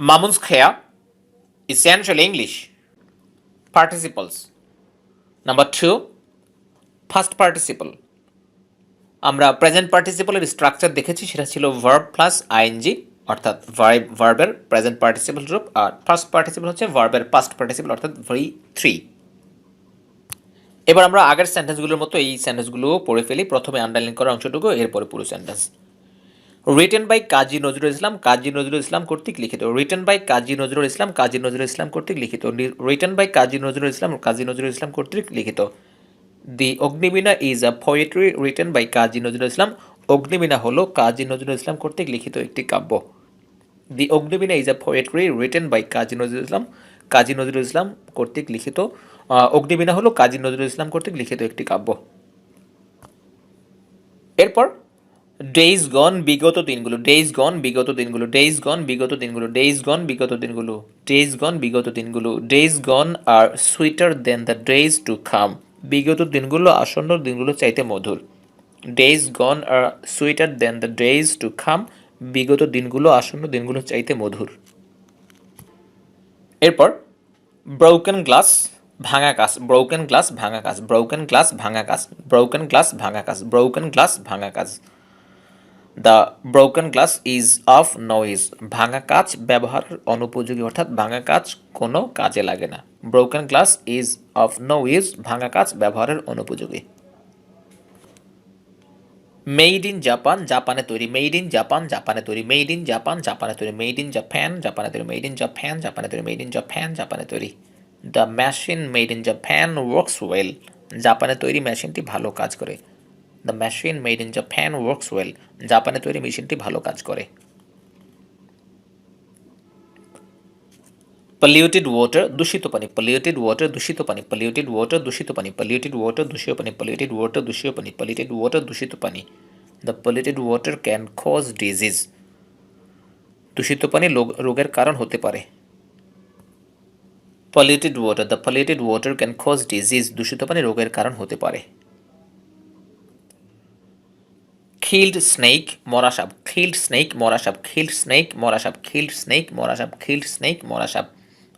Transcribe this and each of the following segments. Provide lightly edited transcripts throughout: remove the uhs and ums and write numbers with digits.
Mamunskaya, essential English. Participles. Number 2, past participle. আমরা present পার্টিসিপলের structure দেখেছি, সেটা ছিল ভার্ব প্লাস আইএনজি, অর্থাৎ ভার্বের প্রেজেন্ট পার্টিসিপল রূপ, আর ফার্স্ট পার্টিসিপল হচ্ছে ভার্বের পাস্ট পার্টিসিপল অর্থাৎ V3। এবার আমরা আগের সেন্টেন্সগুলোর মতো এই সেন্টেন্সগুলোও পড়ে ফেলি। প্রথমে আন্ডারলাইন করা অংশটুকু, এরপরে পুরো sentence. Written by Kazi Nazrul Islam, Kazi Nazrul Islam কর্তৃক লিখিত। রিটেন বাই কাজী নজরুল ইসলাম, কাজী নজরুল ইসলাম কর্তৃক লিখিত। রিটেন বাই কাজী নজরুল ইসলাম, কাজী নজরুল ইসলাম কর্তৃক লিখিত। The Agnibina is a poetry written by Kazi Nazrul Islam. Agnibina হলো কাজী নজরুল ইসলাম কর্তৃক লিখিত একটি কাব্য। The Agnibina is a poetry written by Kazi Nazrul Islam, Kazi Nazrul Islam কর্তৃক লিখিত। অগ্নিবীণা হলো কাজী নজরুল ইসলাম কর্তৃক লিখিত একটি কাব্য। এরপর ডেইজ গন বিগত দিনগুলো, ডেইজ গন বিগত দিনগুলো, ডেইজ গন বিগত দিনগুলো, ডেইজ গন বিগত দিনগুলো, ডেইজ গন বিগত দিনগুলো। Days gone are sweeter than the days to come. বিগত দিনগুলো আসন্ন দিনগুলো চাইতে মধুর। Days gone are sweeter than the days to come. বিগত দিনগুলো আসন্ন দিনগুলো চাইতে মধুর। এরপর ব্রোকেন গ্লাস ভাঙা কাজ, ব্রোকেন গ্লাস ভাঙা কাজ, ব্রোকেন গ্লাস ভাঙা কাজ, ব্রোকেন গ্লাস ভাঙা কাজ, ব্রোকেন গ্লাস ভাঙা কাজ। The broken glass is of no use. ভাঙা কাজ ব্যবহারের অনুপযোগী, অর্থাৎ ভাঙা কাজ কোনো কাজে লাগে না। Broken glass is of no use, ভাঙা কাজ ব্যবহারের অনুপযোগী। মেড ইন জাপান, জাপানে তৈরি। মেড ইন জাপান, জাপানে তৈরি। মেড ইন জাপান, জাপানে তৈরি। মেড ইন জাপান, জাপানে তৈরি। মেড ইন জাপান, জাপানে তৈরি। মেড ইন জাপান, জাপানে তৈরি। The machine made in Japan works well. জাপানে তৈরি মেশিনটি ভালো কাজ করে। The machine made in Japan works well. জাপানে তৈরি মেশিনটি ভালো কাজ করে। পলিউটেড ওয়াটার, দূষিত পানি। পলিউটেড ওয়াটার, দূষিত পানি। পলিউটেড ওয়াটার, দূষিত পানি। পলিউটেড ওয়াটার, দূষিত পানি। পলিউটেড ওয়াটার, দূষিত পানি। পলিউটেড ওয়াটার, দূষিত পানি। The polluted water can cause disease. দূষিত পানি রোগের কারণ হতে পারে। Polluted water, the polluted water can cause disease. দূষিত পানি রোগের কারণ হতে পারে। খিল্ড স্নেক, মরা সাপ। খিল্ড স্নেক, মরা সাপ। খিল্ড স্নেক, মরা সাপ। খিল্ড স্নেক, মরা সাপ। খিল্ড স্নেক, মরা সাপ।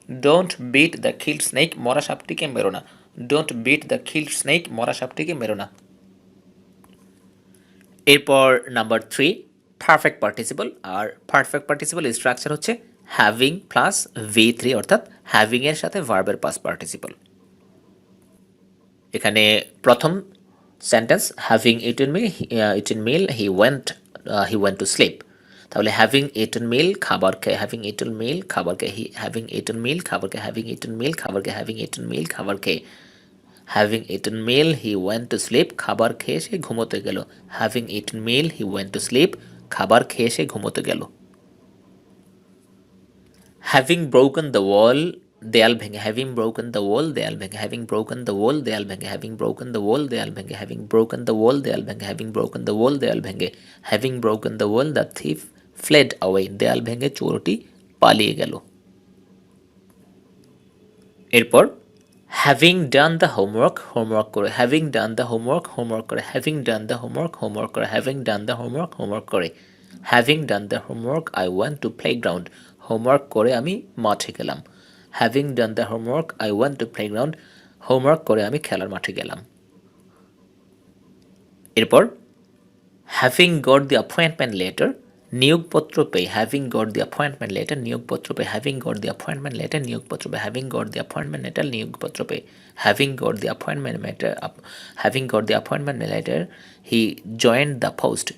Don't beat the killed snake, মরা সাপটিকে মেরো না। Don't beat the killed snake, মরা সাপটিকে মেরো না। এরপর নাম্বার 3, পারফেক্ট পার্টিসিপল। আর পারফেক্ট পার্টিসিপল স্ট্রাকচার হচ্ছে হ্যাভিং প্লাস V3, অর্থাৎ হ্যাভিং এর সাথে ভার্বের পাস্ট পার্টিসিপল। এখানে প্রথম sentence, having eaten meal he went to sleep. তাহলে হ্যাভিং ইটেন মিল খাবার খেয়ে, হ্যাভিং ইটেন মিল খাবার খেয়ে, হ্যাভিং ইটেন মিল খাবার খেয়ে, হ্যাভিং ইটেন মিল খাবার খেয়ে, হ্যাভিং ইটেন মিল খাবার খেয়ে। Having eaten meal he went to sleep, খাবার খেয়ে সে ঘুমোতে গেল। Having eaten meal he went to sleep, খাবার খেয়ে সে ঘুমোতে গেল। হ্যাভিং ব্রোকেন দ্য ওয়াল, দেয়াল ভেঙে। হ্যাভিং ব্রোকেন দ্য ওয়াল, দেয়াল ভেঙে। হ্যাভিং ব্রোকেন দ্য ওয়াল, দেয়াল ভেঙে। হ্যাভিং ব্রোকেন দ্য ওয়াল, দেয়াল ভেঙে। হ্যাভিং ব্রোকেন দ্য ওয়াল, দেয়াল ভেঙে। হ্যাভিং ব্রোকেন দ্য ওয়াল, দেয়াল ভেঙে। Having broken the wall the thief fled away, দেয়াল ভেঙে চোরটি পালিয়ে গেল। এরপর having done the homework, homework করে। Having done the homework, homework করে। Having done the homework, homework করে। Having done the homework, homework করে। Having done the homework I went to playground, homework করে আমি মাঠে গেলাম। Having done the homework I went to playground, homework করে আমি খেলার মাঠে গেলাম। এরপর having got the appointment letter, নিয়োগপত্র পেয়ে। Having got the appointment letter, নিয়োগপত্র পেয়ে। Having got the appointment letter, নিয়োগপত্র পেয়ে। Having got the appointment letter, নিয়োগপত্র পেয়ে। Having got the appointment letter, having got the appointment letter he joined the post,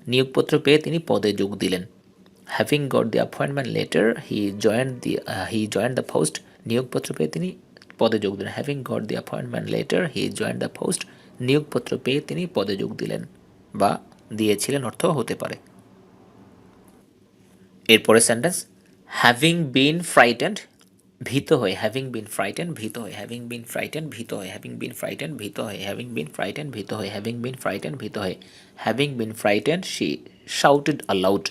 নিয়োগপত্র পেয়ে তিনি পদে যোগ দিলেন। Having got the appointment letter he joined the post, নিয়োগপত্র পেয়ে তিনি পদে যোগ দিলেন। Having got the appointment letter he joined the post, নিয়োগপত্র পেয়ে তিনি পদে যোগ দিলেন বা দিয়েছিলেন অর্থ হতে পারে। এরপরে সেন্টেন্স, হ্যাভিং বিন ফ্রাইটেন্ড, ভীত হয়ে। হ্যাভিং বিন ফ্রাইটেন্ড, ভীত হয়ে। হ্যাভিং বিন ফ্রাইটেন্ড, ভীত হয়ে। হ্যাভিং বিন ফ্রাইটেন্ড, ভীত হয়ে। হ্যাভিং বিন ফ্রাইটেন্ড, ভীত হয়ে। হ্যাভিং বিন ফ্রাইটেন্ড, ভীত হয়ে। Having been frightened she shouted allowed,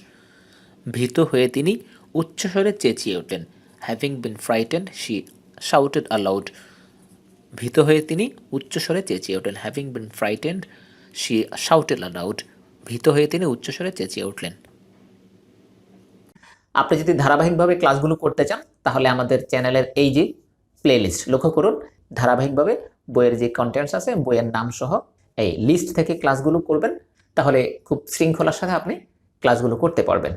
ভীত হয়ে তিনি উচ্চস্বরে চেঁচিয়ে উঠলেন। Having been frightened she shouted allowed, ভীত হয়ে তিনি উচ্চস্বরে চেঁচিয়ে উঠলেন। Having been frightened she shouted allowed, ভীত হয়ে তিনি উচ্চস্বরে চেঁচিয়ে উঠলেন। আপনি যদি ধারাবাহিকভাবে ক্লাসগুলো করতে চান তাহলে আমাদের চ্যানেলের এই যে প্লেলিস্ট লক্ষ্য করুন, ধারাবাহিকভাবে বইয়ের যে কন্টেন্টস আছে বইয়ের নাম সহ এই লিস্ট থেকে ক্লাসগুলো করবেন, তাহলে খুব শৃঙ্খলার সাথে আপনি ক্লাসগুলো করতে পারবেন।